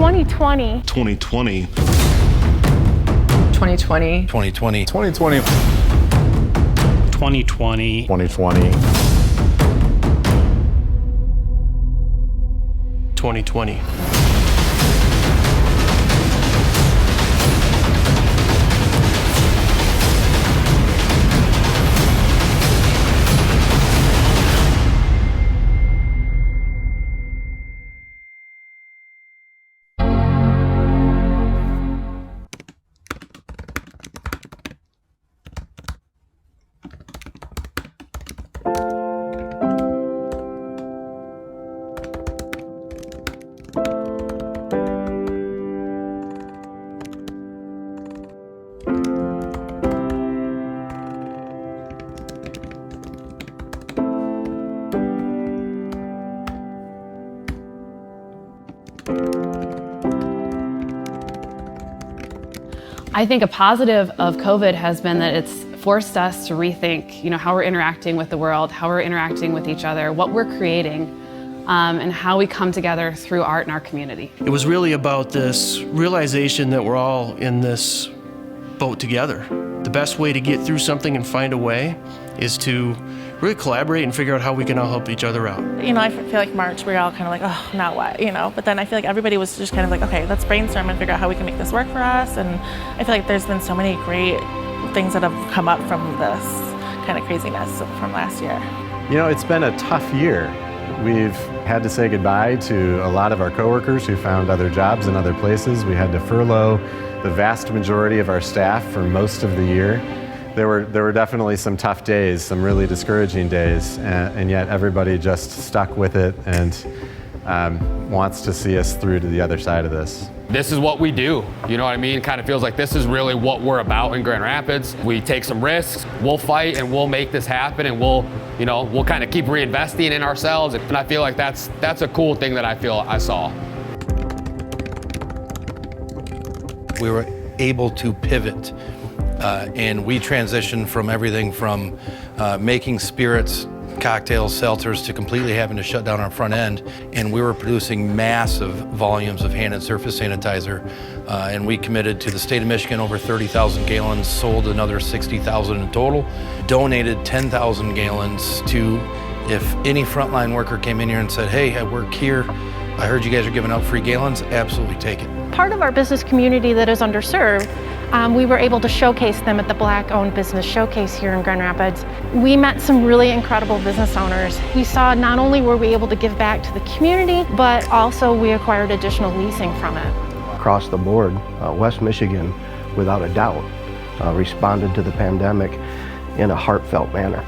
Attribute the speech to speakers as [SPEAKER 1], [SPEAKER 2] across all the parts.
[SPEAKER 1] 2020.
[SPEAKER 2] 2020.
[SPEAKER 3] 2020.
[SPEAKER 4] 2020.
[SPEAKER 5] 2020.
[SPEAKER 2] 2020.
[SPEAKER 5] 2020.
[SPEAKER 6] 2020.
[SPEAKER 7] I think a positive of COVID has been that it's forced us to rethink, how we're interacting with the world, how we're interacting with each other, what we're creating, and how we come together through art in our community.
[SPEAKER 6] It was really about this realization that we're all in this boat together. The best way to get through something and find a way is to really collaborate and figure out how we can all help each other out.
[SPEAKER 8] I feel like March, we were all kind of like, oh, now what, But then I feel like everybody was just kind of like, okay, let's brainstorm and figure out how we can make this work for us. And I feel like there's been so many great things that have come up from this kind of craziness from last year.
[SPEAKER 5] It's been a tough year. We've had to say goodbye to a lot of our coworkers who found other jobs in other places. We had to furlough the vast majority of our staff for most of the year. There were definitely some tough days, some really discouraging days, and yet everybody just stuck with it and wants to see us through to the other side of this.
[SPEAKER 9] This is what we do, you know what I mean? Kind of feels like this is really what we're about in Grand Rapids. We take some risks, we'll fight, and we'll make this happen, and we'll kind of keep reinvesting in ourselves, and I feel like that's a cool thing that I feel I saw.
[SPEAKER 4] We were able to pivot. And we transitioned from everything from making spirits, cocktails, seltzers, to completely having to shut down our front end. And we were producing massive volumes of hand and surface sanitizer. And we committed to the state of Michigan over 30,000 gallons, sold another 60,000 in total, donated 10,000 gallons to, if any frontline worker came in here and said, hey, I work here, I heard you guys are giving out free gallons, absolutely take it.
[SPEAKER 1] Part of our business community that is underserved, we were able to showcase them at the Black-Owned Business Showcase here in Grand Rapids. We met some really incredible business owners. We saw not only were we able to give back to the community, but also we acquired additional leasing from it.
[SPEAKER 10] Across the board, West Michigan, without a doubt, responded to the pandemic in a heartfelt manner.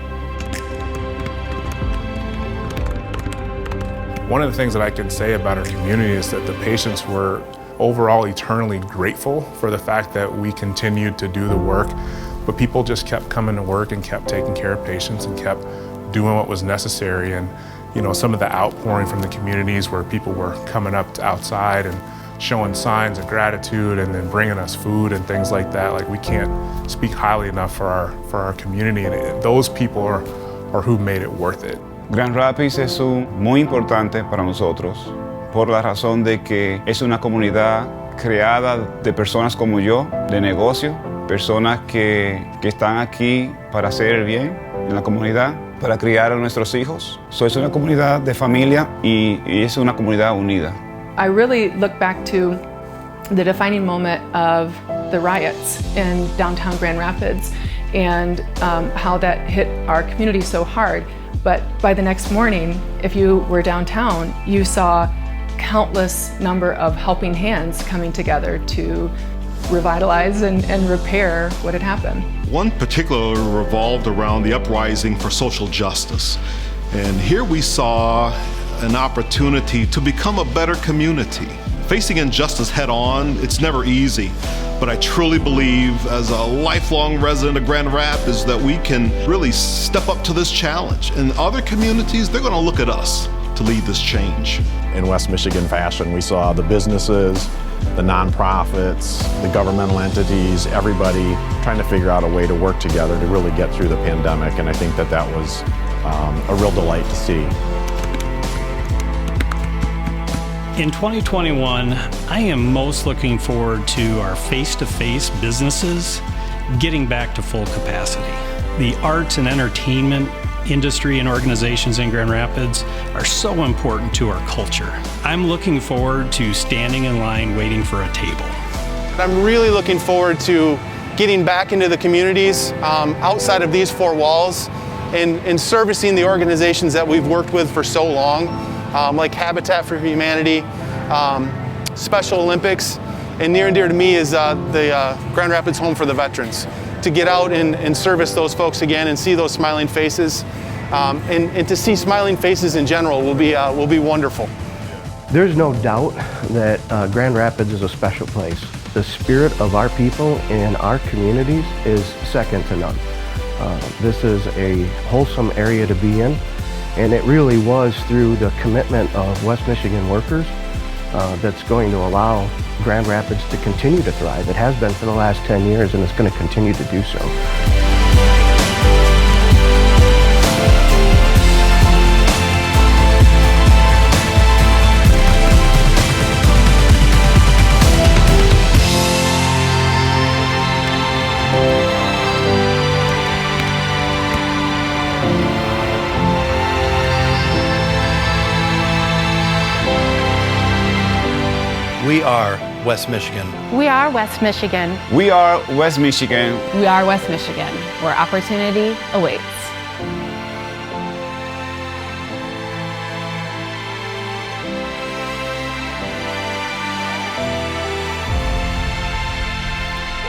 [SPEAKER 11] One of the things that I can say about our community is that the patients were overall eternally grateful for the fact that we continued to do the work, but people just kept coming to work and kept taking care of patients and kept doing what was necessary. And some of the outpouring from the communities where people were coming up outside and showing signs of gratitude and then bringing us food and things like that, like we can't speak highly enough for our community, and those people are who made it worth it.
[SPEAKER 12] Grand Rapids es muy importante para nosotros por la razón de que es una comunidad creada de personas como yo, de negocio, personas que están aquí para hacer el bien en la comunidad, para criar a nuestros hijos. Es una comunidad de familia y es una comunidad unida.
[SPEAKER 3] I really look back to the defining moment of the riots in downtown Grand Rapids and how that hit our community so hard. But by the next morning, if you were downtown, you saw countless number of helping hands coming together to revitalize and repair what had happened.
[SPEAKER 2] One particularly revolved around the uprising for social justice. And here we saw an opportunity to become a better community. Facing injustice head on, it's never easy, but I truly believe as a lifelong resident of Grand Rapids that we can really step up to this challenge. And other communities, they're gonna look at us to lead this change.
[SPEAKER 5] In West Michigan fashion, we saw the businesses, the nonprofits, the governmental entities, everybody trying to figure out a way to work together to really get through the pandemic, and I think that was a real delight to see.
[SPEAKER 13] In 2021, I am most looking forward to our face-to-face businesses getting back to full capacity. The arts and entertainment industry and organizations in Grand Rapids are so important to our culture. I'm looking forward to standing in line waiting for a table.
[SPEAKER 14] I'm really looking forward to getting back into the communities outside of these four walls and servicing the organizations that we've worked with for so long, like Habitat for Humanity, Special Olympics, and near and dear to me is the Grand Rapids Home for the Veterans. To get out and service those folks again and see those smiling faces, and to see smiling faces in general will be wonderful.
[SPEAKER 10] There's no doubt that Grand Rapids is a special place. The spirit of our people and our communities is second to none. This is a wholesome area to be in, and it really was through the commitment of West Michigan workers that's going to allow Grand Rapids to continue to thrive. It has been for the last 10 years, and it's going to continue to do so.
[SPEAKER 4] We are West Michigan.
[SPEAKER 1] We are West Michigan.
[SPEAKER 12] We are West Michigan.
[SPEAKER 7] We are West Michigan, where opportunity awaits.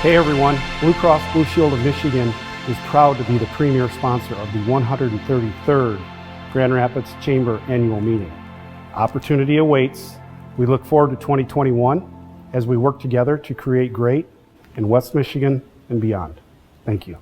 [SPEAKER 15] Hey everyone, Blue Cross Blue Shield of Michigan is proud to be the premier sponsor of the 133rd Grand Rapids Chamber Annual Meeting. Opportunity awaits. We look forward to 2021 as we work together to create great in West Michigan and beyond. Thank you.